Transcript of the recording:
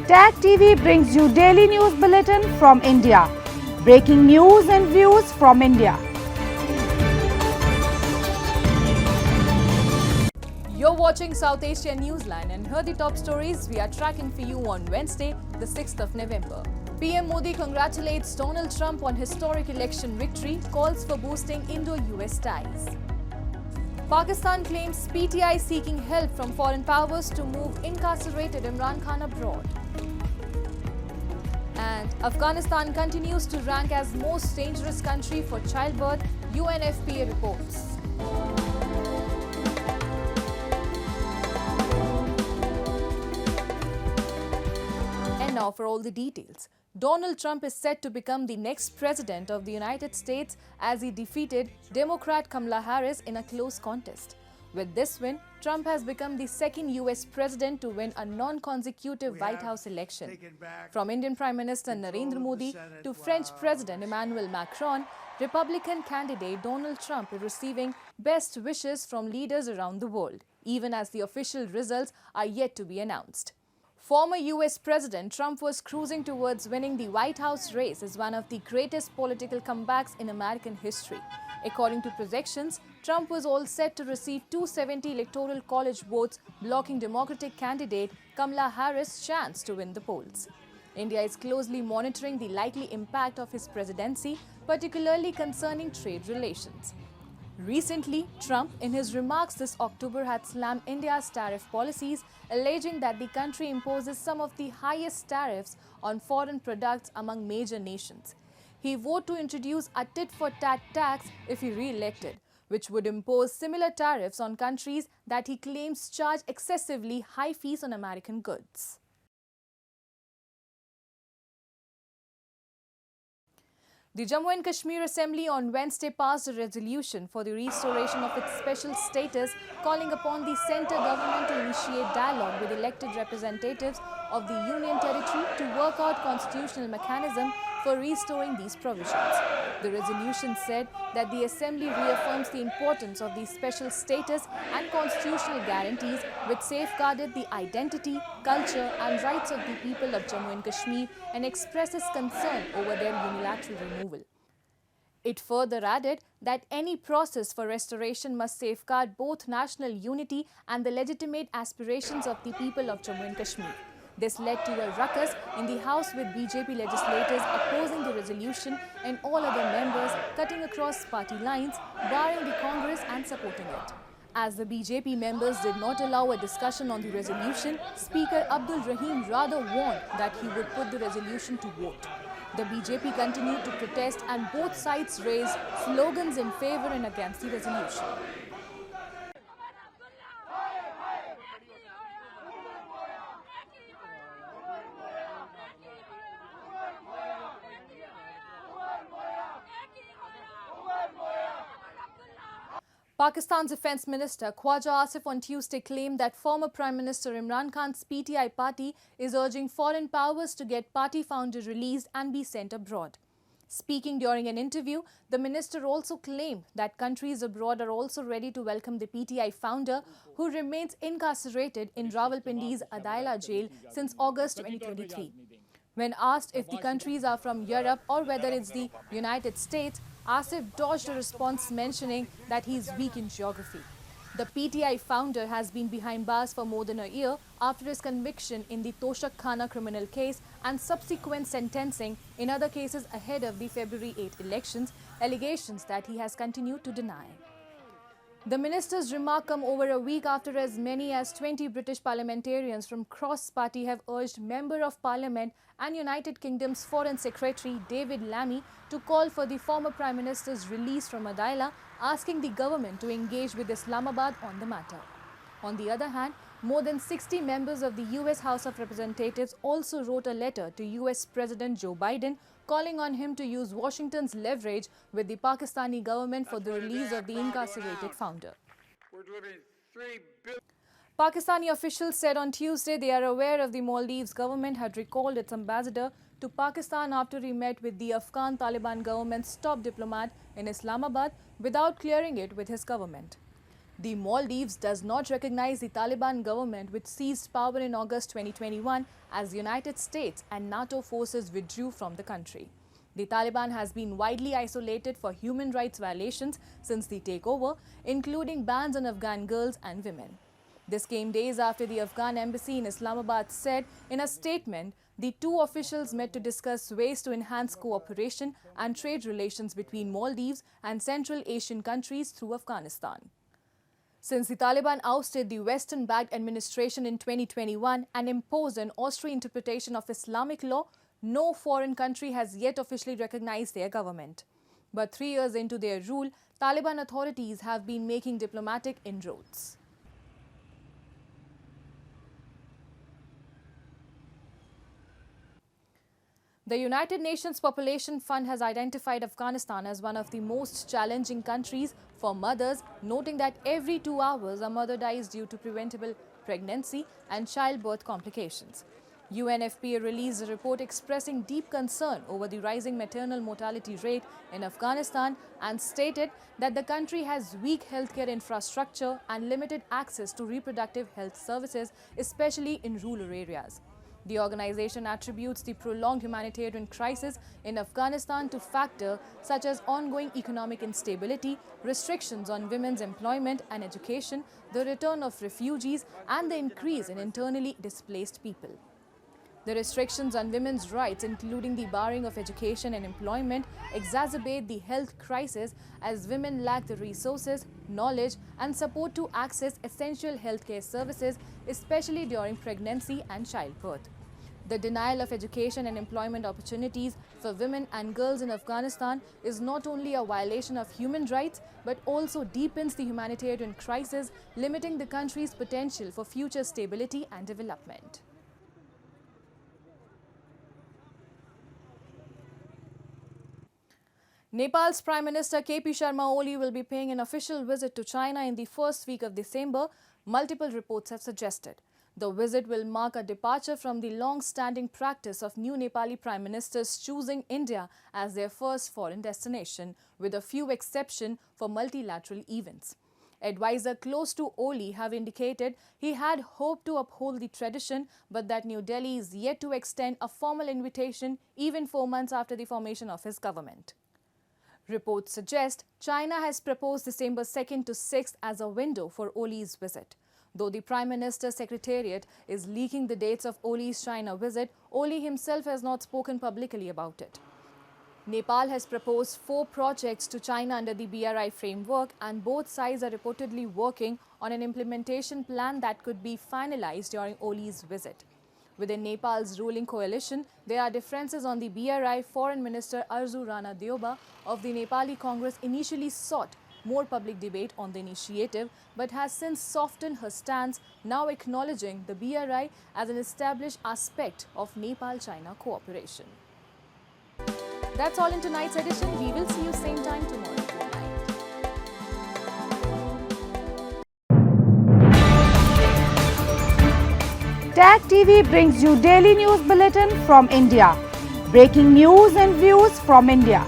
Tag TV brings you daily news bulletin from India. Breaking news and views from India. You're watching South Asia Newsline and here are the top stories we are tracking for you on Wednesday, the 6th of November. PM Modi congratulates Donald Trump on historic election victory, calls for boosting Indo-US ties. Pakistan claims PTI seeking help from foreign powers to move incarcerated Imran Khan abroad. And Afghanistan continues to rank as most dangerous country for childbirth, UNFPA reports. And now for all the details. Donald Trump is set to become the next president of the United States as he defeated Democrat Kamala Harris in a close contest. With this win, Trump has become the second US president to win a non-consecutive White House election. From Indian Prime Minister Narendra Modi to French President Emmanuel Macron, Republican candidate Donald Trump is receiving best wishes from leaders around the world, even as the official results are yet to be announced. Former US President Trump was cruising towards winning the White House race as one of the greatest political comebacks in American history. According to projections, Trump was all set to receive 270 electoral college votes, blocking Democratic candidate Kamala Harris' chance to win the polls. India is closely monitoring the likely impact of his presidency, particularly concerning trade relations. Recently, Trump, in his remarks this October, had slammed India's tariff policies, alleging that the country imposes some of the highest tariffs on foreign products among major nations. He vowed to introduce a tit-for-tat tax if he re-elected, which would impose similar tariffs on countries that he claims charge excessively high fees on American goods. The Jammu and Kashmir Assembly on Wednesday passed a resolution for the restoration of its special status, calling upon the centre government to initiate dialogue with elected representatives of the Union Territory to work out constitutional mechanism for restoring these provisions. The resolution said that the Assembly reaffirms the importance of these special status and constitutional guarantees which safeguarded the identity, culture and rights of the people of Jammu and Kashmir and expresses concern over their unilateral removal. It further added that any process for restoration must safeguard both national unity and the legitimate aspirations of the people of Jammu and Kashmir. This led to a ruckus in the House with BJP legislators opposing the resolution and all other members cutting across party lines, barring the Congress and supporting it. As the BJP members did not allow a discussion on the resolution, Speaker Abdul Rahim rather warned that he would put the resolution to vote. The BJP continued to protest and both sides raised slogans in favour and against the resolution. Pakistan's Defence Minister Khwaja Asif on Tuesday claimed that former Prime Minister Imran Khan's PTI party is urging foreign powers to get party founder released and be sent abroad. Speaking during an interview, the minister also claimed that countries abroad are also ready to welcome the PTI founder, who remains incarcerated in Rawalpindi's Adaila jail since August 2023. When asked if the countries are from Europe or whether it's the United States, Asif dodged a response mentioning that he is weak in geography. The PTI founder has been behind bars for more than a year after his conviction in the Toshak Khana criminal case and subsequent sentencing in other cases ahead of the February 8 elections, allegations that he has continued to deny. The minister's remark come over a week after as many as 20 British parliamentarians from cross-party have urged Member of Parliament and United Kingdom's Foreign Secretary David Lammy to call for the former Prime Minister's release from Adaila, asking the government to engage with Islamabad on the matter. On the other hand, more than 60 members of the US House of Representatives also wrote a letter to US President Joe Biden calling on him to use Washington's leverage with the Pakistani government for the release of the incarcerated founder. Pakistani officials said on Tuesday they are aware of the Maldives government had recalled its ambassador to Pakistan after he met with the Afghan Taliban government's top diplomat in Islamabad without clearing it with his government. The Maldives does not recognize the Taliban government which seized power in August 2021 as the United States and NATO forces withdrew from the country. The Taliban has been widely isolated for human rights violations since the takeover, including bans on Afghan girls and women. This came days after the Afghan embassy in Islamabad said in a statement the two officials met to discuss ways to enhance cooperation and trade relations between Maldives and Central Asian countries through Afghanistan. Since the Taliban ousted the Western-backed administration in 2021 and imposed an Austrian interpretation of Islamic law, no foreign country has yet officially recognized their government. But 3 years into their rule, Taliban authorities have been making diplomatic inroads. The United Nations Population Fund has identified Afghanistan as one of the most challenging countries for mothers, noting that every 2 hours a mother dies due to preventable pregnancy and childbirth complications. UNFPA released a report expressing deep concern over the rising maternal mortality rate in Afghanistan and stated that the country has weak healthcare infrastructure and limited access to reproductive health services, especially in rural areas. The organization attributes the prolonged humanitarian crisis in Afghanistan to factors such as ongoing economic instability, restrictions on women's employment and education, the return of refugees, and the increase in internally displaced people. The restrictions on women's rights, including the barring of education and employment, exacerbate the health crisis as women lack the resources, knowledge, and support to access essential healthcare services, especially during pregnancy and childbirth. The denial of education and employment opportunities for women and girls in Afghanistan is not only a violation of human rights, but also deepens the humanitarian crisis, limiting the country's potential for future stability and development. Nepal's Prime Minister KP Sharma Oli will be paying an official visit to China in the first week of December, multiple reports have suggested. The visit will mark a departure from the long-standing practice of new Nepali Prime Ministers choosing India as their first foreign destination, with a few exceptions for multilateral events. Advisors close to Oli have indicated he had hoped to uphold the tradition, but that New Delhi is yet to extend a formal invitation even 4 months after the formation of his government. Reports suggest China has proposed December 2nd to 6th as a window for Oli's visit. Though the Prime Minister's Secretariat is leaking the dates of Oli's China visit, Oli himself has not spoken publicly about it. Nepal has proposed 4 projects to China under the BRI framework, and both sides are reportedly working on an implementation plan that could be finalized during Oli's visit. Within Nepal's ruling coalition, there are differences on the BRI. Foreign Minister Arzu Rana Deuba of the Nepali Congress initially sought more public debate on the initiative, but has since softened her stance, now acknowledging the BRI as an established aspect of Nepal-China cooperation. That's all in tonight's edition. We will see you same time tomorrow. Good night. Tag TV brings you daily news bulletin from India. Breaking news and views from India.